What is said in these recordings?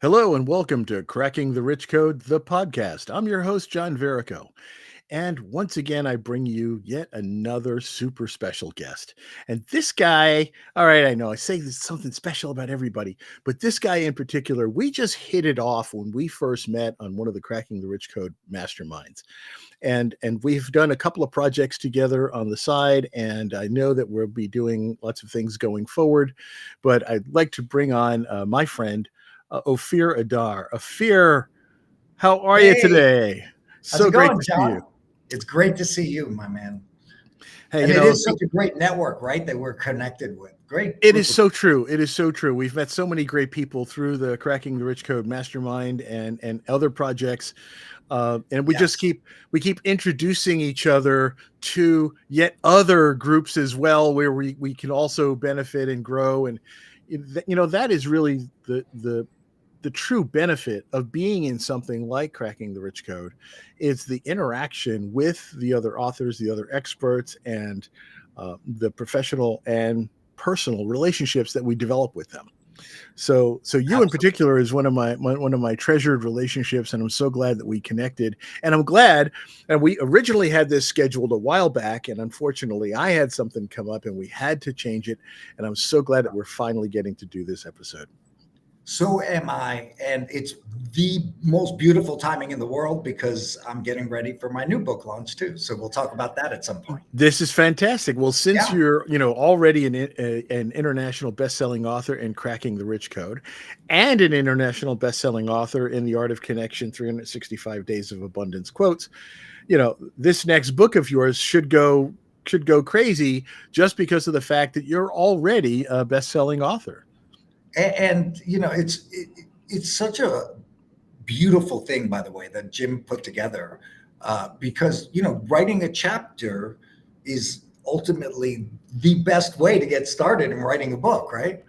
Hello and welcome to Cracking the Rich Code, the podcast. I'm your host, John Verico. And once again, I bring you yet another super special guest. And this guy, all right, I know I say there's something special about everybody, but this guy in particular, we just hit it off when we first met on one of the Cracking the Rich Code masterminds. And we've done a couple of projects together on the side, and I know that we'll be doing lots of things going forward. But I'd like to bring on my friend, Ophir Adar. Ophir, how are you Hey, today? how's So it great going, to see you. John? It's great to see you, my man. Hey, And it is such a great network, right, that we're connected with. Great it is group of so true. It is so true. We've met so many great people through the Cracking the Rich Code Mastermind and other projects, and yes. we keep introducing each other to yet other groups as well, where we can also benefit and grow. And that is really the true benefit of being in something like Cracking the Rich Code is the interaction with the other authors, the other experts, and the professional and personal relationships that we develop with them. So you in Absolutely. particular is one of my treasured relationships, and I'm so glad that we connected. And I'm glad. And we originally had this scheduled a while back, and unfortunately, I had something come up, and we had to change it. And I'm so glad that we're finally getting to do this episode. So am I. And it's the most beautiful timing in the world because I'm getting ready for my new book launch, too. So we'll talk about that at some point. This is fantastic. Well, since Yeah. you're, already an international best-selling author in Cracking the Rich Code, and an international best-selling author in The Art of Connection, 365 Days of Abundance quotes, this next book of yours should go crazy just because of the fact that you're already a best-selling author. And it's such a beautiful thing, by the way, that Jim put together because, writing a chapter is ultimately the best way to get started in writing a book, right?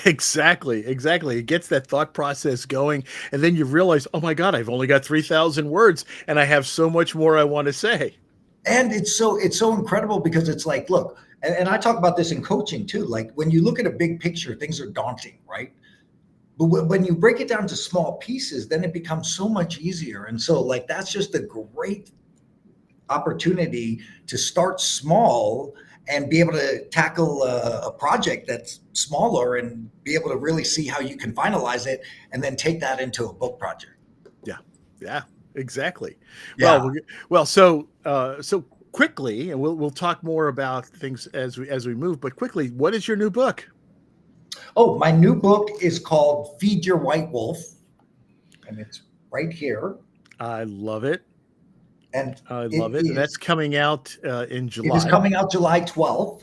Exactly. It gets that thought process going, and then you realize, oh my God, I've only got 3,000 words, and I have so much more I want to say. And it's so incredible because it's like, look, and I talk about this in coaching too. Like when you look at a big picture, things are daunting, right? But when you break it down to small pieces, then it becomes so much easier. And so, like, that's just a great opportunity to start small and be able to tackle a project that's smaller and be able to really see how you can finalize it and then take that into a book project. Yeah, yeah, exactly. Well, Yeah. so quickly, and we'll talk more about things as we move. But quickly, what is your new book? Oh, my new book is called Feed Your White Wolf, and it's right here. I love it. And I it love it, and that's is coming out in it is July. coming out July 12th.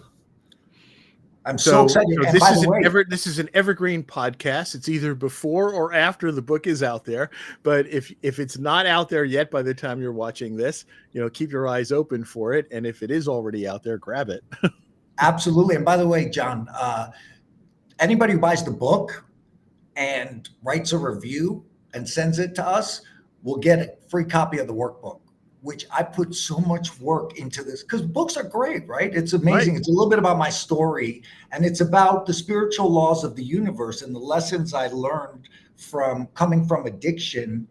I'm so So, excited. so And by the way, this is an evergreen podcast. It's either before or after the book is out there. But if it's not out there yet by the time you're watching this, keep your eyes open for it. And if it is already out there, grab it. absolutely. And by the way, John, anybody who buys the book and writes a review and sends it to us will get a free copy of the workbook, which I put so much work into this because books are great, right? It's Right. amazing. It's a little bit about my story, and it's about the spiritual laws of the universe and the lessons I learned from coming from addiction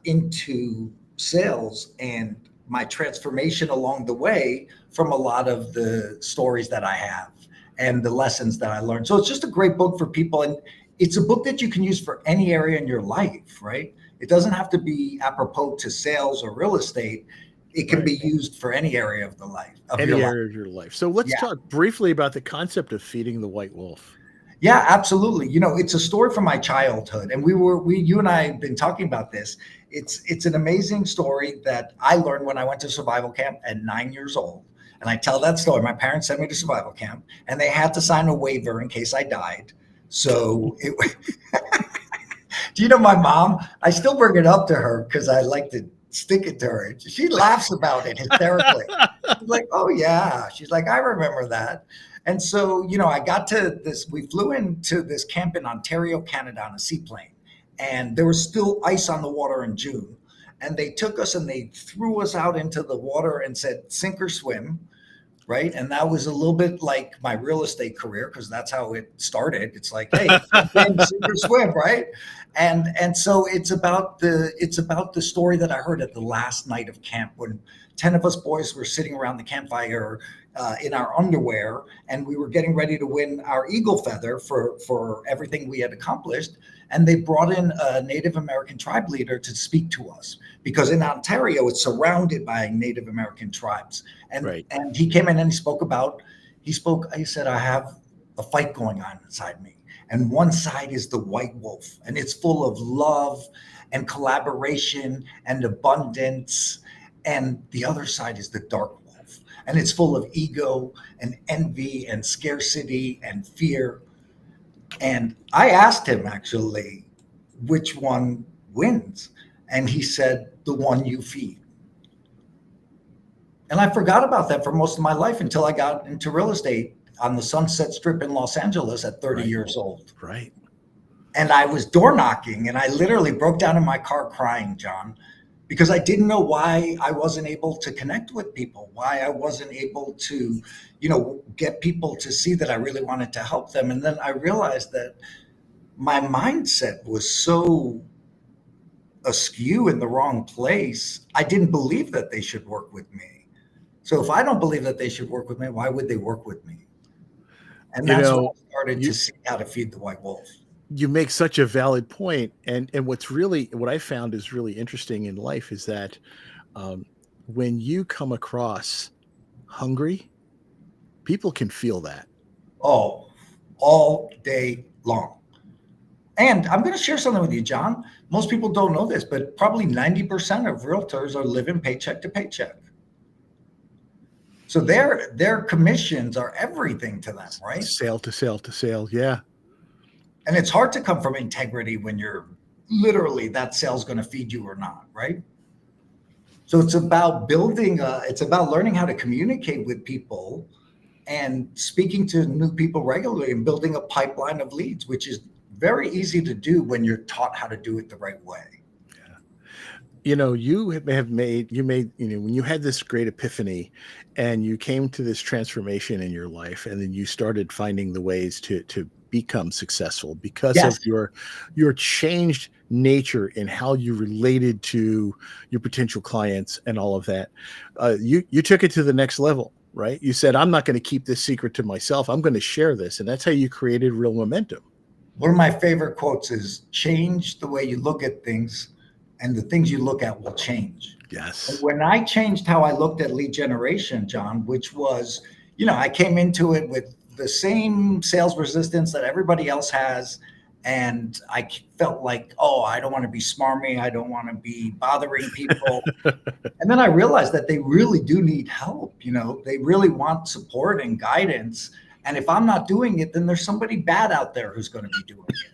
into sales and my transformation along the way from a lot of the stories that I have and the lessons that I learned. So it's just a great book for people. And it's a book that you can use for any area in your life, right? It doesn't have to be apropos to sales or real estate. It can Right. be used for any area of the life of your Any life. area of your life. So let's Yeah. talk briefly about the concept of feeding the white wolf. Yeah, absolutely. It's a story from my childhood, and you and I have been talking about this. It's an amazing story that I learned when I went to survival camp at 9 years old. And I tell that story. My parents sent me to survival camp, and they had to sign a waiver in case I died. So do you know my mom? I still bring it up to her because I like to stick it to her. She laughs about it hysterically. She's like, oh yeah. She's like, I remember that. And so, I got to this, we flew into this camp in Ontario, Canada on a seaplane. And there was still ice on the water in June. And they took us and they threw us out into the water and said, sink or swim. right? And that was a little bit like my real estate career because that's how it started. It's like, hey, jump in, sink or swim, right? And so it's about the story that I heard at the last night of camp when 10 of us boys were sitting around the campfire in our underwear, and we were getting ready to win our eagle feather for everything we had accomplished. And they brought in a Native American tribe leader to speak to us because in Ontario it's surrounded by Native American tribes. And Right. and he came in and he said, I have a fight going on inside me. And one side is the white wolf, and it's full of love and collaboration and abundance. And the other side is the dark wolf, and it's full of ego and envy and scarcity and fear. And I asked him actually, which one wins? And he said, the one you feed. And I forgot about that for most of my life until I got into real estate on the Sunset Strip in Los Angeles at 30 Right. years old. Right. And I was door knocking and I literally broke down in my car crying, John, because I didn't know why I wasn't able to connect with people, why I wasn't able to, get people to see that I really wanted to help them. And then I realized that my mindset was so askew in the wrong place. I didn't believe that they should work with me. So if I don't believe that they should work with me, why would they work with me? And You that's when know, I started you to see how to feed the white wolf. you make such a valid point, and what I found is really interesting in life is that um, when you come across hungry, people can feel that. Oh, all day long. And I'm going to share something with you, John. Most people don't know this, but probably 90% of realtors are living paycheck to paycheck. So their commissions are everything to them, right? Sale to sale to sale. Yeah. And it's hard to come from integrity when you're literally that sale's going to feed you or not, right? So it's about learning how to communicate with people and speaking to new people regularly and building a pipeline of leads, which is very easy to do when you're taught how to do it the right way. When you had this great epiphany and you came to this transformation in your life, and then you started finding the ways to become successful because of Yes, your changed nature in how you related to your potential clients and all of that. You took it to the next level, right? You said, I'm not going to keep this secret to myself. I'm going to share this. And that's how you created real momentum. one of my favorite quotes is change the way you look at things, and the things you look at will change. And Yes. when I changed how I looked at lead generation, John, which was, I came into it with the same sales resistance that everybody else has. And I felt like, oh, I don't want to be smarmy. I don't want to be bothering people. And then I realized that they really do need help. They really want support and guidance. And if I'm not doing it, then there's somebody bad out there who's going to be doing it.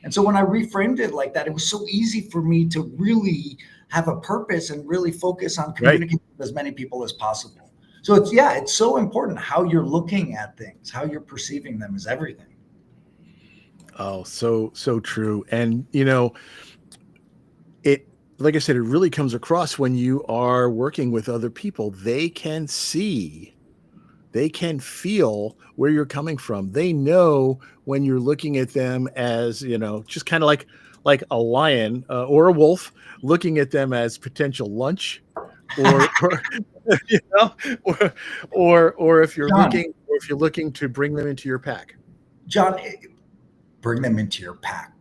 And so when I reframed it like that, it was so easy for me to really have a purpose and really focus on Right. communicating with as many people as possible. So it's so important how you're looking at things, how you're perceiving them is everything. Oh, so true. And it like I said, it really comes across when you are working with other people. They can see, they can feel where you're coming from. They know when you're looking at them as, just kind of like a lion or a wolf, looking at them as potential lunch, or you know, or, or John, if you're looking to bring them into your pack. John, bring them into your pack.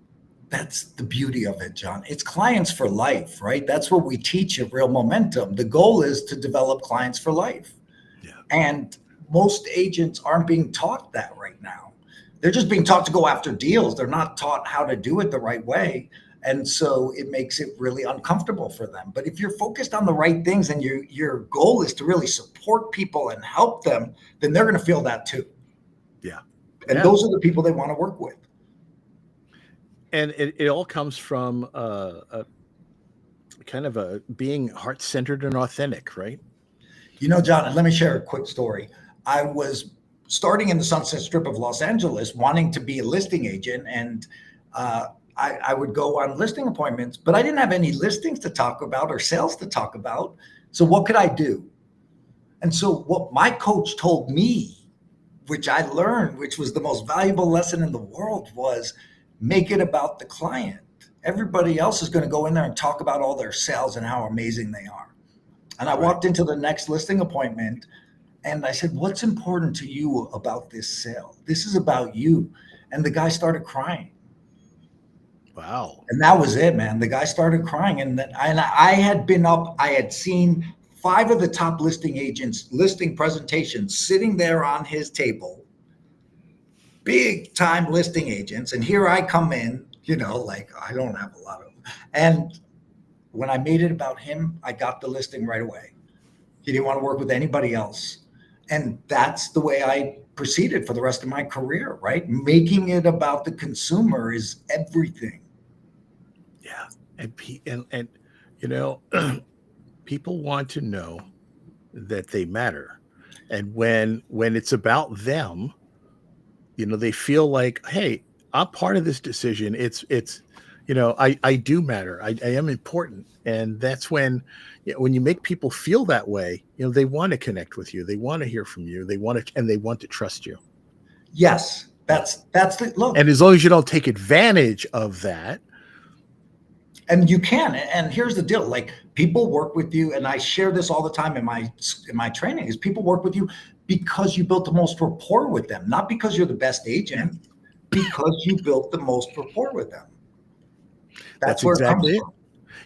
That's the beauty of it, John. It's clients for life, right? That's what we teach at Real Momentum. The goal is to develop clients for life. Yeah. And most agents aren't being taught that right now. They're just being taught to go after deals. They're not taught how to do it the right way. And so it makes it really uncomfortable for them. But if you're focused on the right things and your goal is to really support people and help them, then they're going to feel that too. Yeah. And Yeah. those are the people they want to work with. And it all comes from a kind of a being heart-centered and authentic, right? John, let me share a quick story. I was starting in the Sunset Strip of Los Angeles, wanting to be a listing agent, and I would go on listing appointments, but I didn't have any listings to talk about or sales to talk about. So what could I do? And so what my coach told me, which I learned, which was the most valuable lesson in the world, was make it about the client. Everybody else is going to go in there and talk about all their sales and how amazing they are. And I Right. walked into the next listing appointment and I said, what's important to you about this sale? This is about you. And the guy started crying. Wow. And that was it, man. The guy started crying. And I had been up, I had seen 5 of the top listing agents listing presentations sitting there on his table, big time listing agents. And here I come in, like I don't have a lot of them. And when I made it about him, I got the listing right away. He didn't want to work with anybody else. And that's the way I proceeded for the rest of my career, right? Making it about the consumer is everything. Yeah. And people want to know that they matter. And when it's about them, they feel like, hey, I'm part of this decision. It's I do matter. I am important. And that's when you make people feel that way, they want to connect with you. They want to hear from you. They want to trust you. Yes, that's the look. And as long as you don't take advantage of that. And you can. And here's the deal. Like, people work with you, and I share this all the time in my training, is people work with you because you built the most rapport with them, not because you're the best agent, because you built the most rapport with them. That's where exactly it it. comes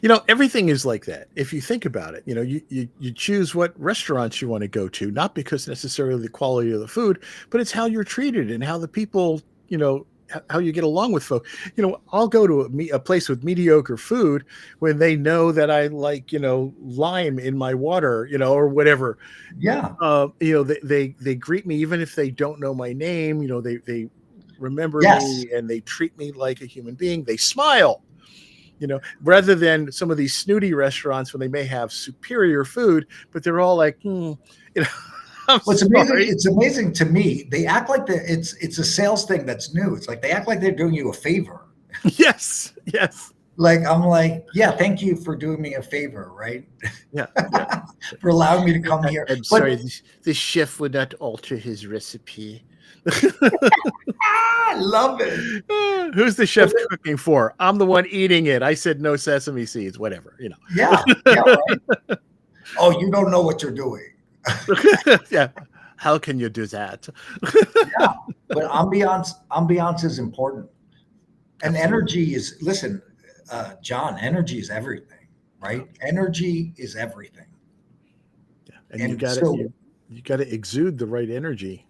from. Everything is like that. If you think about it, you choose what restaurants you want to go to, not because necessarily the quality of the food, but it's how you're treated and how the people, how you get along with folks. I'll go to a place with mediocre food when they know that I like, lime in my water, or whatever. Yeah. They greet me even if they don't know my name. They remember Yes. me and they treat me like a human being. They smile. Rather than some of these snooty restaurants when they may have superior food, but they're all like, What's amazing, it's amazing to me. They act like it's a sales thing that's new. It's like they act like they're doing you a favor. Yes. Like, I'm like, yeah, thank you for doing me a favor, right? Yeah. For allowing me to come here. I'm sorry, this chef would not alter his recipe. I love it. Who's the chef cooking for? I'm the one eating it. I said no sesame seeds, whatever, Yeah, right. Oh, you don't know what you're doing. Yeah. How can you do that? Yeah, but ambiance is important. And energy is, listen, John, energy is everything, right? Energy is everything. Yeah. And you got to exude the right energy.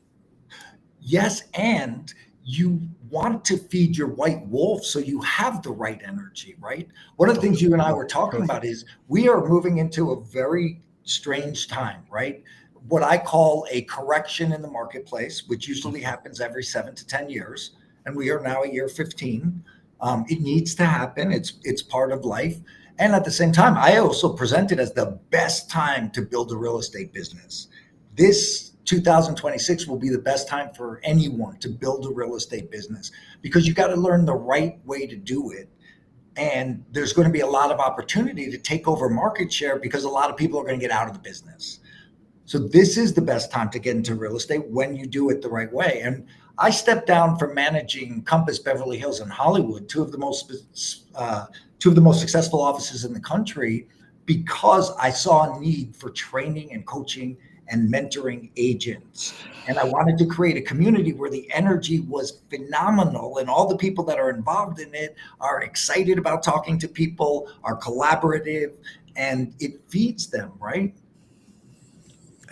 Yes, and you want to feed your white wolf so you have the right energy, right? One of the things you and I were talking about is we are moving into a very strange time, right? What I call a correction in the marketplace, which usually happens every 7 to 10 years. And we are now at year 15. It needs to happen. It's part of life. And at the same time, I also present it as the best time to build a real estate business. This 2026 will be the best time for anyone to build a real estate business, because you got to learn the right way to do it. And there's going to be a lot of opportunity to take over market share because a lot of people are going to get out of the business. So this is the best time to get into real estate when you do it the right way. And I stepped down from managing Compass, Beverly Hills, and Hollywood, two of the most successful offices in the country, because I saw a need for training and coaching and mentoring agents. And I wanted to create a community where the energy was phenomenal and all the people that are involved in it are excited about talking to people, are collaborative, and it feeds them, right?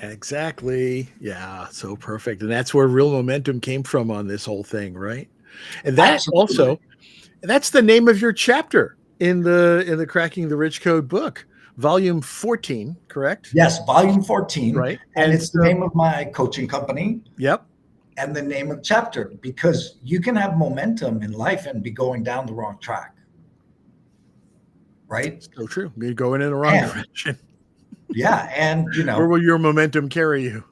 Exactly. Yeah. So perfect. And that's where real momentum came from on this whole thing, right? And that Absolutely. also, that's the name of your chapter in the Cracking the Rich Code book. Volume 14, correct? Yes, volume 14. Right. And it's the name of my coaching company. Yep. And the name of the chapter, because you can have momentum in life and be going down the wrong track. Right? So true. You're going in the wrong direction. Yeah. And, where will your momentum carry you?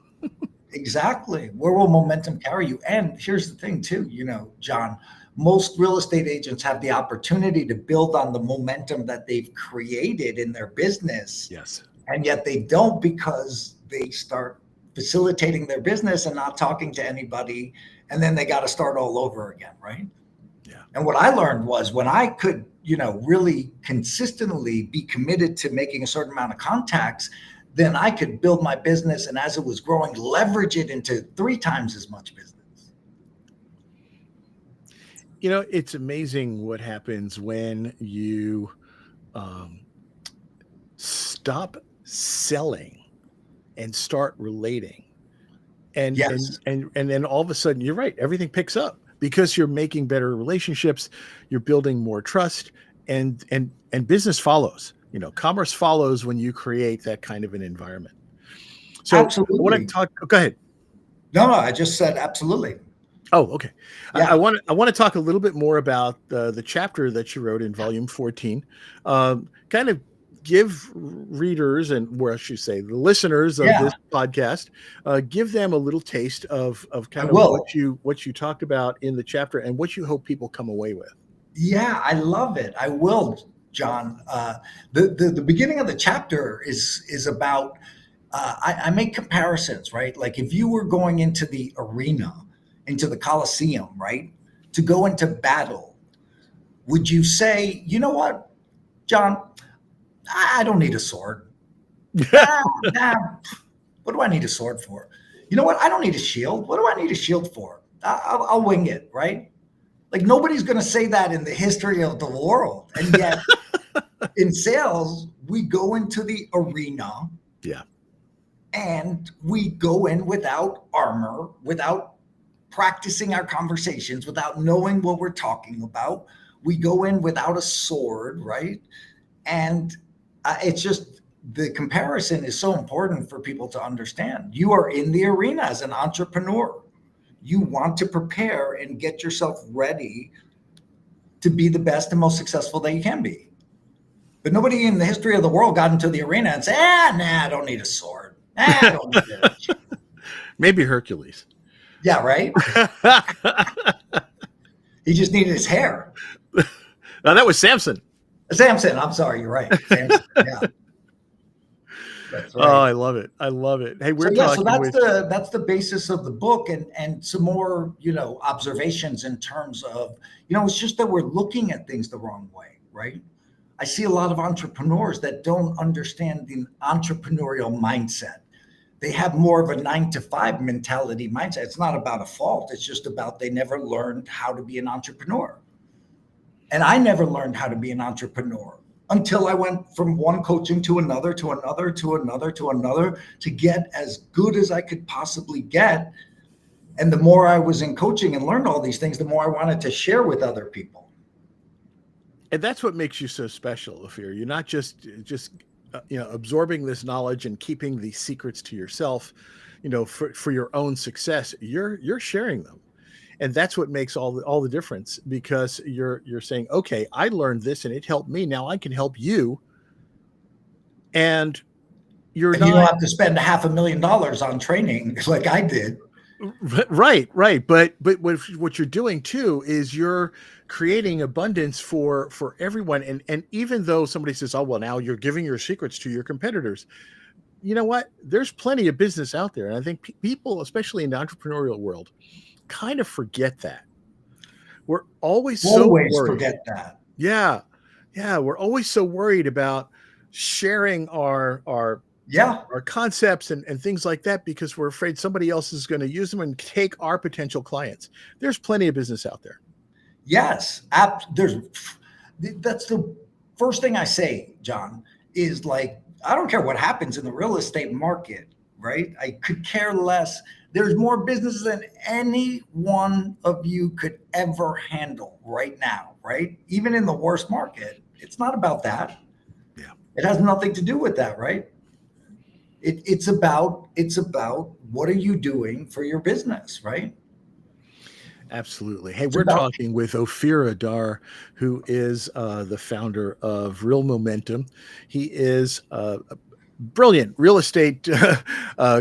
Exactly. Where will momentum carry you? And here's the thing too, John, most real estate agents have the opportunity to build on the momentum that they've created in their business. Yes. And yet they don't, because they start facilitating their business and not talking to anybody, and then they got to start all over again, right? Yeah. And what I learned was when I could, really consistently be committed to making a certain amount of contacts, then I could build my business, and as it was growing, leverage it into 3 times as much business. It's amazing what happens when you stop selling and start relating. And Yes, and then all of a sudden, you're right, everything picks up because you're making better relationships, you're building more trust, and business follows. Commerce follows when you create that kind of an environment. So I want to absolutely. talk. Go ahead. No, I just said absolutely. Oh, okay. I Yeah, want to talk a little bit more about the chapter that you wrote in volume 14. Kind of give readers, and where I should say the listeners of yeah, this podcast, give them a little taste of I kind of will. what you talked about in the chapter and what you hope people come away with. Yeah, I love it. I will, John. The beginning of the chapter is about. I make comparisons, right? Like if you were going into the arena, into the Coliseum, right, to go into battle, would you say, you know what, John? I don't need a sword. Ah, nah, what do I need a sword for? You know what? I don't need a shield. What do I need a shield for? I'll wing it, right? Like nobody's going to say that in the history of the world. And yet in sales, we go into the arena Yeah. and we go in without armor, without practicing our conversations, without knowing what we're talking about. We go in without a sword, right? And it's just the comparison is so important for people to understand. You are in the arena as an entrepreneur. You want to prepare and get yourself ready to be the best and most successful that you can be. But nobody in the history of the world got into the arena and said, I don't need a sword. I don't need a shield. Maybe Hercules. Yeah, right? He just needed his hair. Now that was Samson. Samson, I'm sorry, you're right. Samson, yeah. That's Oh, right. I love it. I love it. Hey, So we're yeah, so talking with that's the basis of the book, and some more observations in terms of it's just that we're looking at things the wrong way, right? I see a lot of entrepreneurs that don't understand the entrepreneurial mindset. They have more of a 9 to 5 mentality mindset. It's not about a fault. It's just about they never learned how to be an entrepreneur. And I never learned how to be an entrepreneur until I went from one coaching to another, to another, to another, to another, to get as good as I could possibly get. And the more I was in coaching and learned all these things, the more I wanted to share with other people. and that's what makes you so special, Ophir. You're not just absorbing this knowledge and keeping these secrets to yourself, for your own success. You're sharing them. And that's what makes all the difference, because you're saying, okay, I learned this and it helped me. Now I can help you. And you're And you don't not have to spend $500,000 on training like I did. right. But what you're doing too is you're creating abundance for everyone. And even though somebody says, oh, well, now you're giving your secrets to your competitors, you know what? There's plenty of business out there. And I think people, especially in the entrepreneurial world, kind of forget that. We're always so Always worried. forget that. Yeah. Yeah. We're always so worried about sharing Yeah. our concepts and things like that, because we're afraid somebody else is going to use them and take our potential clients. There's plenty of business out there. Yes. That's the first thing I say, John, is like, I don't care what happens in the real estate market, right? I could care less. There's more business than any one of you could ever handle right now, right? Even in the worst market, it's not about that. Yeah. It has nothing to do with that, right? It's about what are you doing for your business, right? Absolutely. Hey, It's we're about talking with Ophir Adar, who is the founder of Real Momentum. He is a brilliant real estate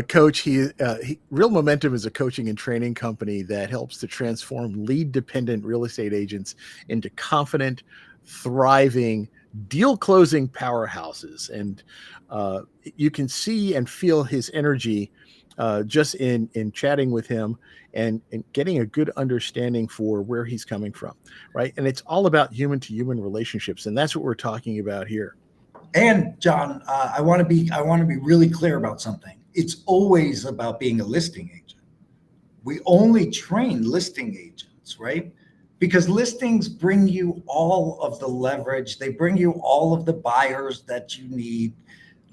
coach. Real Momentum is a coaching and training company that helps to transform lead dependent real estate agents into confident, thriving, deal closing powerhouses. And you can see and feel his energy just in chatting with him and getting a good understanding for where he's coming from, right? And it's all about human to human relationships, and that's what we're talking about here. And John, I want to be really clear about something. It's always about being a listing agent. We only train listing agents, right? Because listings bring you all of the leverage. They bring you all of the buyers that you need.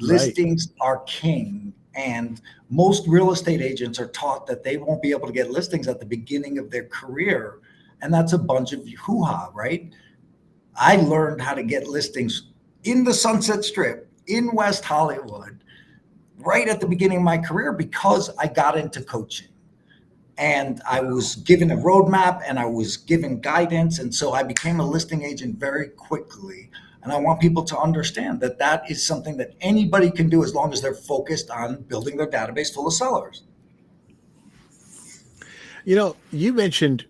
Right. Listings are king. And most real estate agents are taught that they won't be able to get listings at the beginning of their career. And that's a bunch of hoo-ha, right? I learned how to get listings in the Sunset Strip in West Hollywood right at the beginning of my career because I got into coaching. And I was given a roadmap and I was given guidance. And so I became a listing agent very quickly. And I want people to understand that that is something that anybody can do as long as they're focused on building their database full of sellers. You mentioned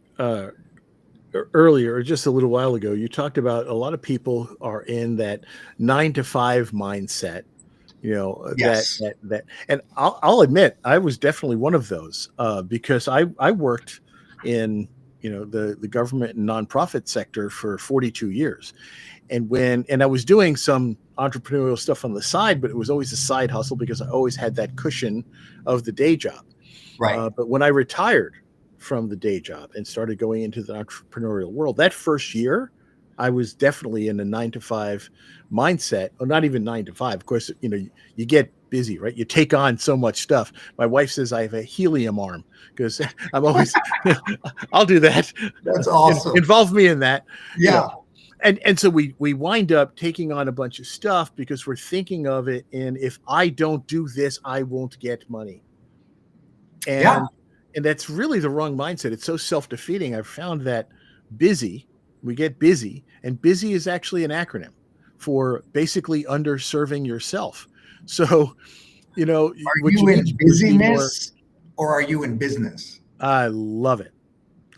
earlier, just a little while ago, you talked about a lot of people are in that 9 to 5 mindset. Yes. And I'll admit, I was definitely one of those because I worked in the government and nonprofit sector for 42 years, and I was doing some entrepreneurial stuff on the side, but it was always a side hustle because I always had that cushion of the day job. Right. But when I retired from the day job and started going into the entrepreneurial world, that first year, I was definitely in a 9 to 5 mindset, or not even 9 to 5. Of course, you get busy, right? You take on so much stuff. My wife says I have a helium arm because I'm always, I'll do that. That's awesome. Involve me in that. Yeah. And so we wind up taking on a bunch of stuff because we're thinking of it in, if I don't do this, I won't get money. And that's really the wrong mindset. It's so self-defeating. I've found that we get busy, and busy is actually an acronym for basically underserving yourself. So, Are what you you need in to do is be more. busyness or are you in business? I love it.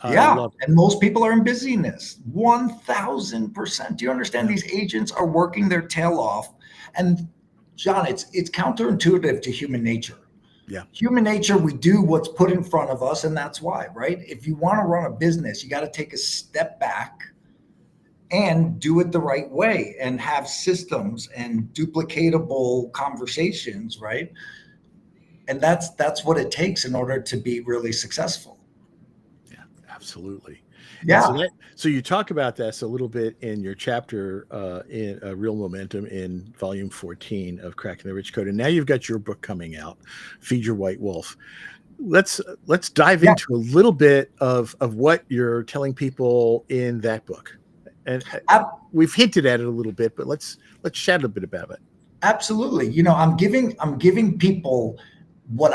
I Yeah. love it. And most people are in busyness. 1000%. Do you understand? These agents are working their tail off. And John, it's counterintuitive to human nature. Yeah. Human nature, we do what's put in front of us, and that's why, right? If you want to run a business, you got to take a step back and do it the right way and have systems and duplicatable conversations, right? And that's what it takes in order to be really successful. Yeah, absolutely. And Yeah. so you talk about this a little bit in your chapter in Real Momentum in volume 14 of Cracking the Rich Code. And now you've got your book coming out, Feed Your White Wolf. Let's dive into a little bit of what you're telling people in that book. And we've hinted at it a little bit, but let's chat a bit about it. Absolutely. I'm giving people what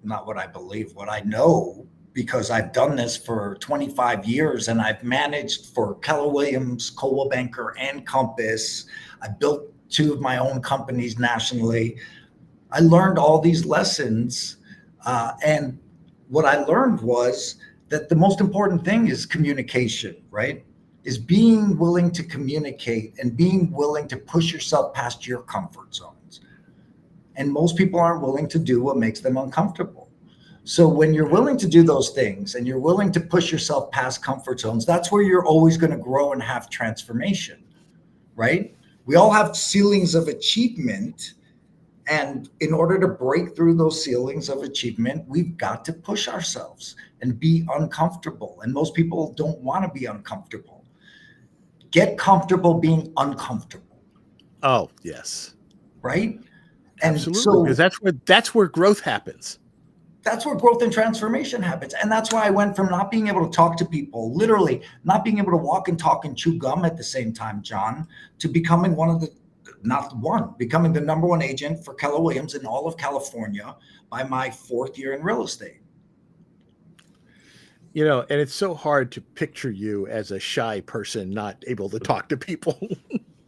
not what I believe, what I know, because I've done this for 25 years and I've managed for Keller Williams, Coldwell Banker, and Compass. I built 2 of my own companies nationally. I learned all these lessons. And what I learned was that the most important thing is communication, right? Is being willing to communicate and being willing to push yourself past your comfort zones. And most people aren't willing to do what makes them uncomfortable. So when you're willing to do those things and you're willing to push yourself past comfort zones, that's where you're always going to grow and have transformation, right? We all have ceilings of achievement. And in order to break through those ceilings of achievement, we've got to push ourselves and be uncomfortable. And most people don't want to be uncomfortable. Get comfortable being uncomfortable. Oh, yes. Right? Absolutely. So, because that's where growth happens. That's where growth and transformation happens. And that's why I went from not being able to talk to people, literally not being able to walk and talk and chew gum at the same time, John, to becoming becoming the number 1 agent for Keller Williams in all of California by my 4th year in real estate. And it's so hard to picture you as a shy person, not able to talk to people.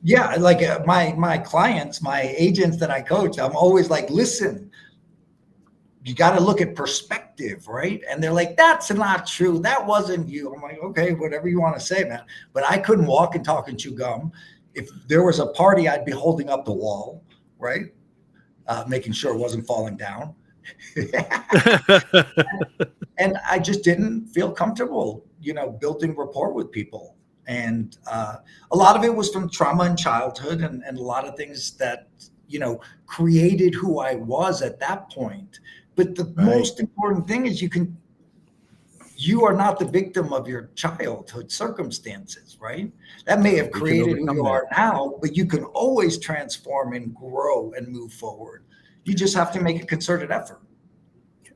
Yeah. Like my clients, my agents that I coach, I'm always like, listen, you got to look at perspective, right? And they're like, that's not true. That wasn't you. I'm like, okay, whatever you want to say, man. But I couldn't walk and talk and chew gum If there was a party, I'd be holding up the wall, right? Making sure it wasn't falling down. And I just didn't feel comfortable, building rapport with people. And a lot of it was from trauma in childhood, and a lot of things that, created who I was at that point. But the Right. most important thing is you are not the victim of your childhood circumstances, right? That may have We can created who overcome you that. are now, but you can always transform and grow and move forward. You just have to make a concerted effort.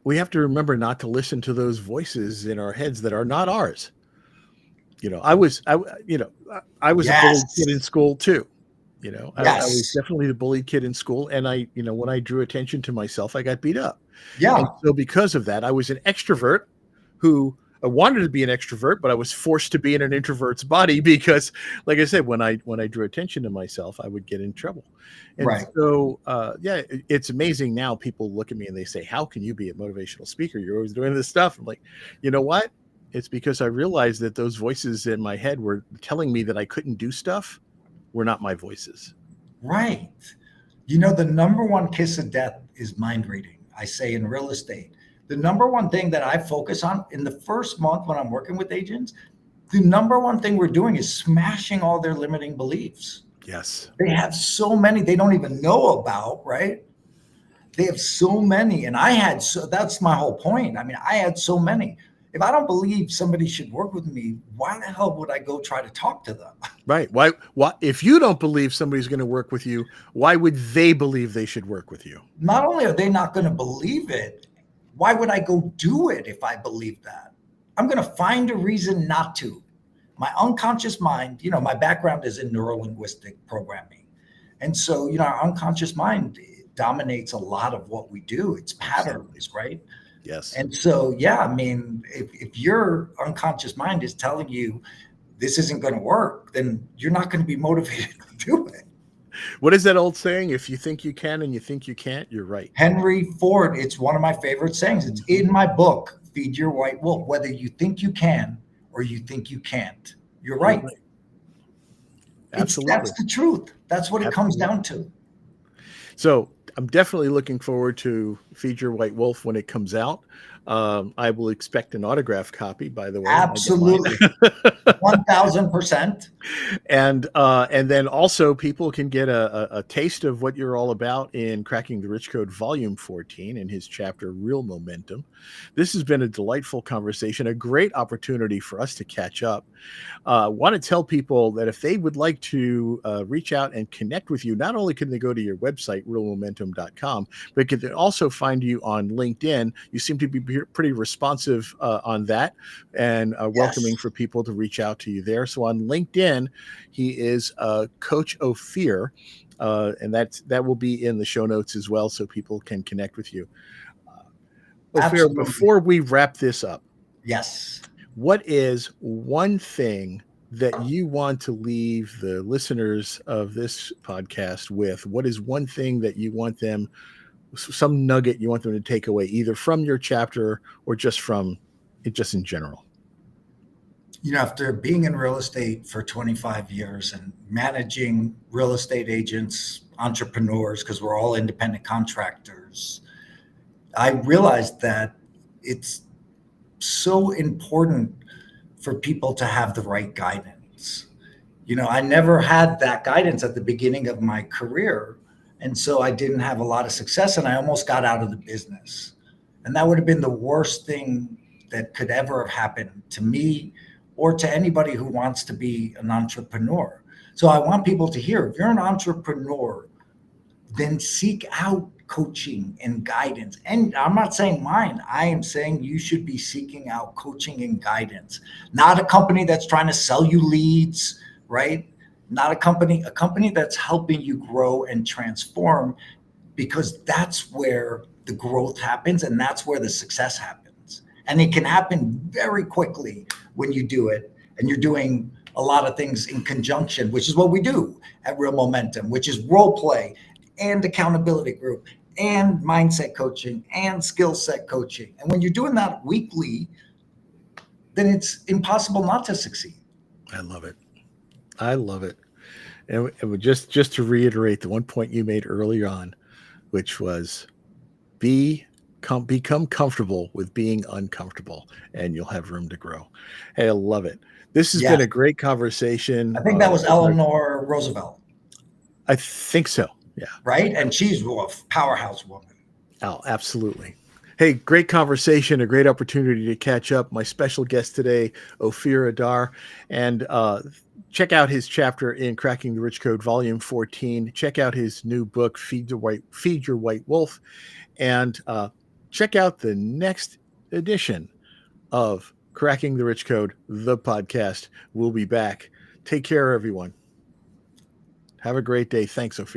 We have to remember not to listen to those voices in our heads that are not ours. I was a bullied kid in Yes. school too. I was Yes. definitely the bullied kid in school, and when I drew attention to myself, I got beat up. And Yeah. so because of that, I was an extrovert who I wanted to be an extrovert, but I was forced to be in an introvert's body because, like I said, when I drew attention to myself, I would get in trouble. And Right. so, yeah, it's amazing now. People look at me and they say, "How can you be a motivational speaker? You're always doing this stuff." I'm like, you know what? It's because I realized that those voices in my head were telling me that I couldn't do stuff were not my voices. Right. The number one kiss of death is mind reading. I say in real estate, the number one thing that I focus on in the first month when I'm working with agents, the number one thing we're doing is smashing all their limiting beliefs. Yes. They have so many they don't even know about, right? They have so many. And that's my whole point. I mean, I had so many. If I don't believe somebody should work with me, why the hell would I go try to talk to them? Right. Why if you don't believe somebody's going to work with you, why would they believe they should work with you? Not only are they not going to believe it, why would I go do it if I believe that? I'm going to find a reason not to. My unconscious mind, my background is in neurolinguistic programming. And so, our unconscious mind dominates a lot of what we do. It's Absolutely. patterns, right? Yes. And so, yeah, I mean, if your unconscious mind is telling you this isn't going to work, then you're not going to be motivated to do it. What is that old saying? If you think you can and you think you can't, you're right. Henry Ford, it's one of my favorite sayings. It's in my book, Feed Your White Wolf. Whether you think you can or you think you can't, you're You're right. right. Absolutely. That's the truth. That's what it comes Absolutely. down to. So I'm definitely looking forward to Feed Your White Wolf when it comes out. I will expect an autograph copy, by the way. I get mine. Absolutely. 1000%. And then also people can get a taste of what you're all about in Cracking the Rich Code Volume 14 in his chapter Real Momentum. This has been a delightful conversation, a great opportunity for us to catch up. Want to tell people that if they would like to reach out and connect with you, not only can they go to your website, realmomentum.com, but can they also find you on LinkedIn. You seem to be pretty responsive on that and welcoming Yes. for people to reach out to you there. So on LinkedIn, he is Coach Ophir, and that will be in the show notes as well, so people can connect with you. Ophir, Absolutely. before we wrap this up, Yes. what is one thing that you want to leave the listeners of this podcast with? What is one thing that you want them, some nugget you want them to take away, either from your chapter or just in general? After being in real estate for 25 years and managing real estate agents, entrepreneurs, because we're all independent contractors, I realized that it's so important for people to have the right guidance. I never had that guidance at the beginning of my career. And so I didn't have a lot of success and I almost got out of the business. And that would have been the worst thing that could ever have happened to me or to anybody who wants to be an entrepreneur. So I want people to hear, if you're an entrepreneur, then seek out coaching and guidance. And I'm not saying mine, I am saying you should be seeking out coaching and guidance, not a company that's trying to sell you leads, right? Not a company that's helping you grow and transform, because that's where the growth happens and that's where the success happens. And it can happen very quickly when you do it and you're doing a lot of things in conjunction, which is what we do at Real Momentum, which is role play and accountability group and mindset coaching and skill set coaching. And when you're doing that weekly, then it's impossible not to succeed. I love it. I love it. And just to reiterate the one point you made earlier on, which was become comfortable with being uncomfortable, and you'll have room to grow. Hey, I love it. This has been Yes. a great conversation. I think that was Eleanor Roosevelt, I think so. Yeah. right? And she's a powerhouse woman. Oh, absolutely. Hey, great conversation, a great opportunity to catch up. My special guest today, Ophir Adar, and check out his chapter in Cracking the Rich Code, Volume 14. Check out his new book, Feed Your White Wolf, and check out the next edition of Cracking the Rich Code, the podcast. We'll be back. Take care, everyone. Have a great day. Thanks, Ophir.